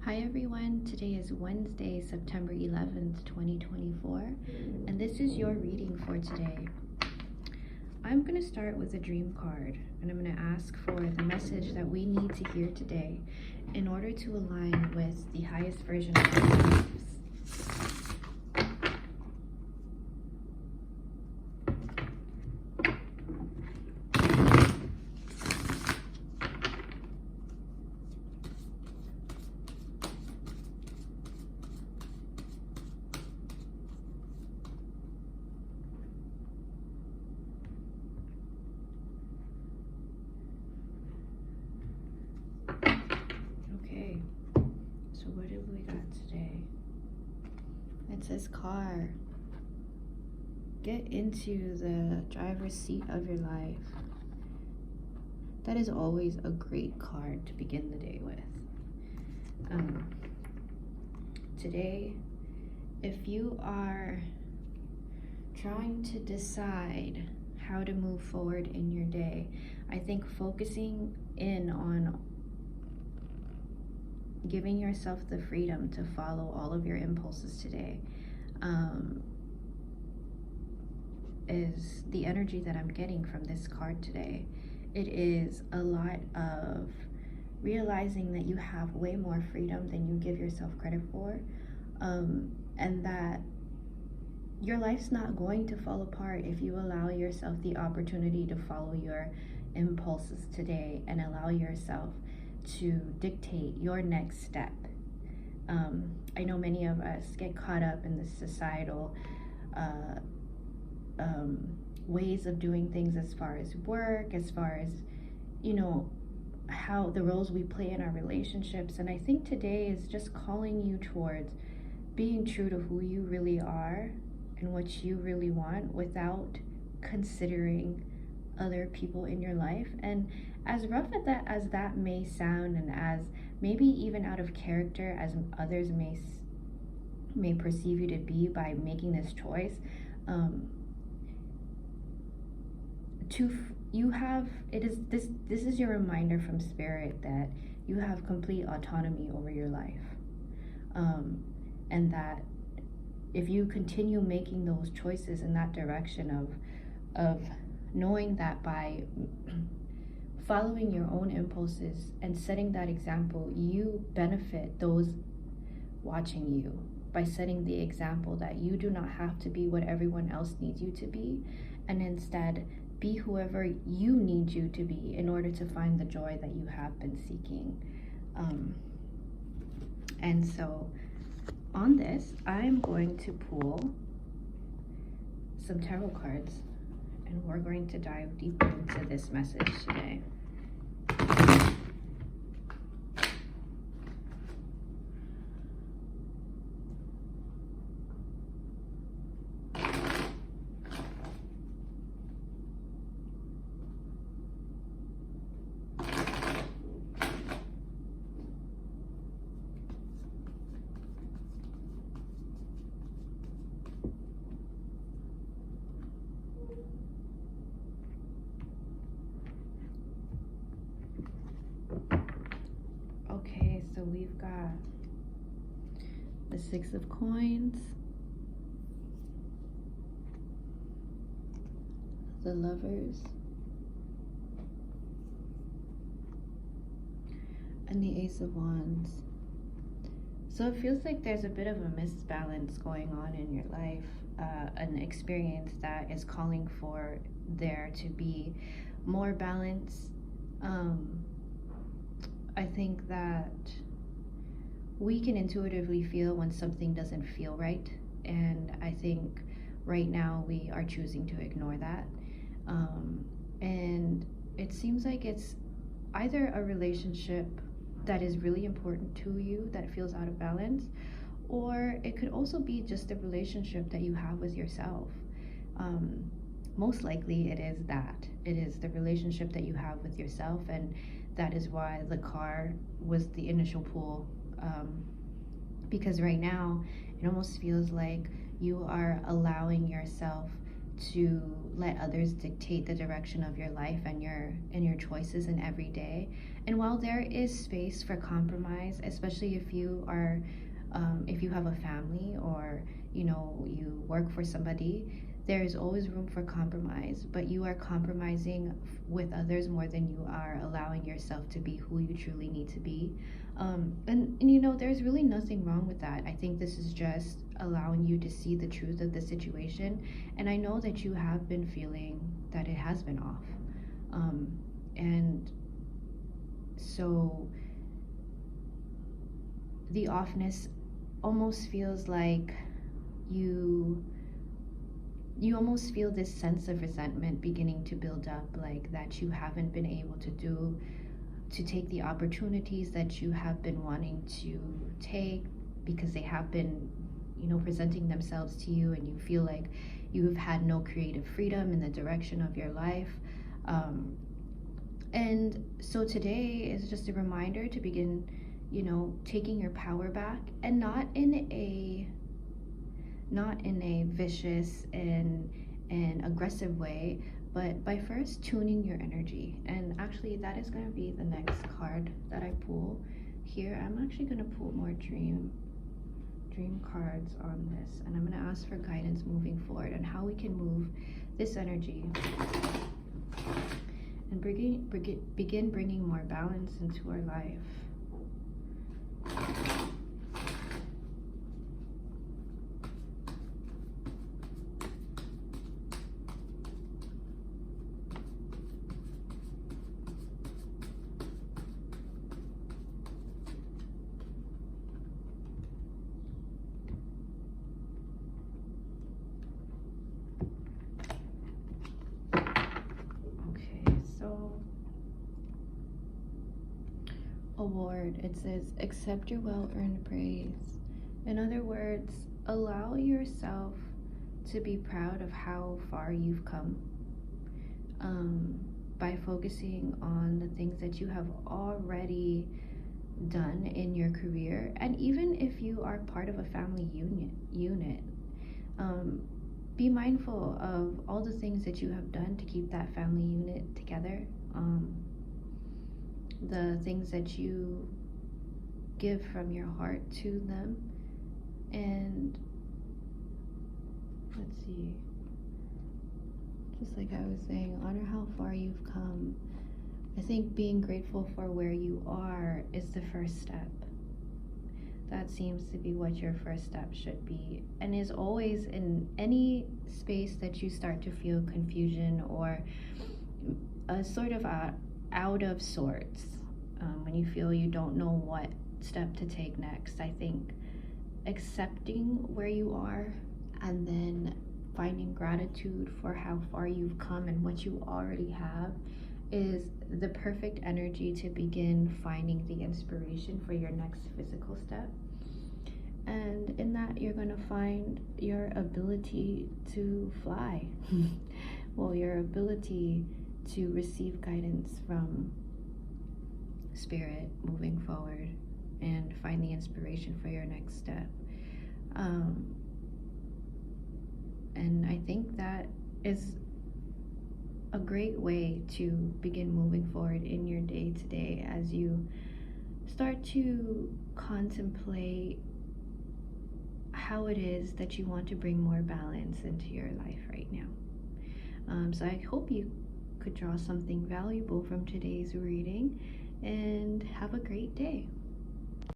Hi everyone, today is Wednesday, September 11th, 2024, and this is your reading for today. I'm going to start with a dream card, and I'm going to ask for the message that we need to hear today in order to align with the highest version of our lives. Okay, so what have we got today? It says car. Get into the driver's seat of your life. That is always a great card to begin the day with. Today, if you are trying to decide how to move forward in your day, I think focusing in on giving yourself the freedom to follow all of your impulses today is the energy that I'm getting from this card today. It is a lot of realizing that you have way more freedom than you give yourself credit for, and that your life's not going to fall apart if you allow yourself the opportunity to follow your impulses today and allow yourself to dictate your next step. I know many of us get caught up in the societal ways of doing things as far as work, as far as, how the roles we play in our relationships. And I think today is just calling you towards being true to who you really are and what you really want without considering other people in your life. And as rough as that may sound, and as maybe even out of character as others may perceive you to be by making this choice, this is your reminder from spirit that you have complete autonomy over your life, and that if you continue making those choices in that direction of knowing that by following your own impulses and setting that example, you benefit those watching you by setting the example that you do not have to be what everyone else needs you to be, and instead be whoever you need you to be in order to find the joy that you have been seeking. And so on this, I'm going to pull some tarot cards, and we're going to dive deeper into this message today. Okay, so we've got the Six of Coins, the Lovers, and the Ace of Wands. So it feels like there's a bit of a misbalance going on in your life, an experience that is calling for there to be more balance. I think that we can intuitively feel when something doesn't feel right, and I think right now we are choosing to ignore that. And it seems like it's either a relationship that is really important to you that feels out of balance, or it could also be just a relationship that you have with yourself. Most likely it is that. It is the relationship that you have with yourself, and that is why the car was the initial pull. Because right now it almost feels like you are allowing yourself to let others dictate the direction of your life and your choices in every day, And while there is space for compromise, especially if you are, if you have a family or you work for somebody, there is always room for compromise. But you are compromising with others more than you are allowing yourself to be who you truly need to be. And there's really nothing wrong with that. I think this is just allowing you to see the truth of the situation. And I know that you have been feeling that it has been off. And so the offness almost feels like you almost feel this sense of resentment beginning to build up, like that you haven't been able to take the opportunities that you have been wanting to take because they have been presenting themselves to you, and you feel like you've had no creative freedom in the direction of your life. And so today is just a reminder to begin taking your power back, and not in a vicious and aggressive way, but by first tuning your energy. And actually that is going to be the next card that I pull here. I'm actually going to pull more dream cards on this, and I'm going to ask for guidance moving forward on how we can move this energy and begin bringing more balance into our life. Award, it says accept your well-earned praise. In other words, allow yourself to be proud of how far you've come, by focusing on the things that you have already done in your career. And even if you are part of a family unit, be mindful of all the things that you have done to keep that family unit together. The things that you give from your heart to them. And let's see, just like I was saying, honor how far you've come. I think being grateful for where you are is the first step. That seems to be what your first step should be, and is always in any space that you start to feel confusion or a sort of out of sorts, when you feel you don't know what step to take next. I think accepting where you are and then finding gratitude for how far you've come and what you already have is the perfect energy to begin finding the inspiration for your next physical step. And in that, you're going to find your ability to fly. Well, your ability to receive guidance from spirit moving forward and find the inspiration for your next step. And I think that is a great way to begin moving forward in your day to day as you start to contemplate how it is that you want to bring more balance into your life right now. So I hope you could draw something valuable from today's reading, and have a great day.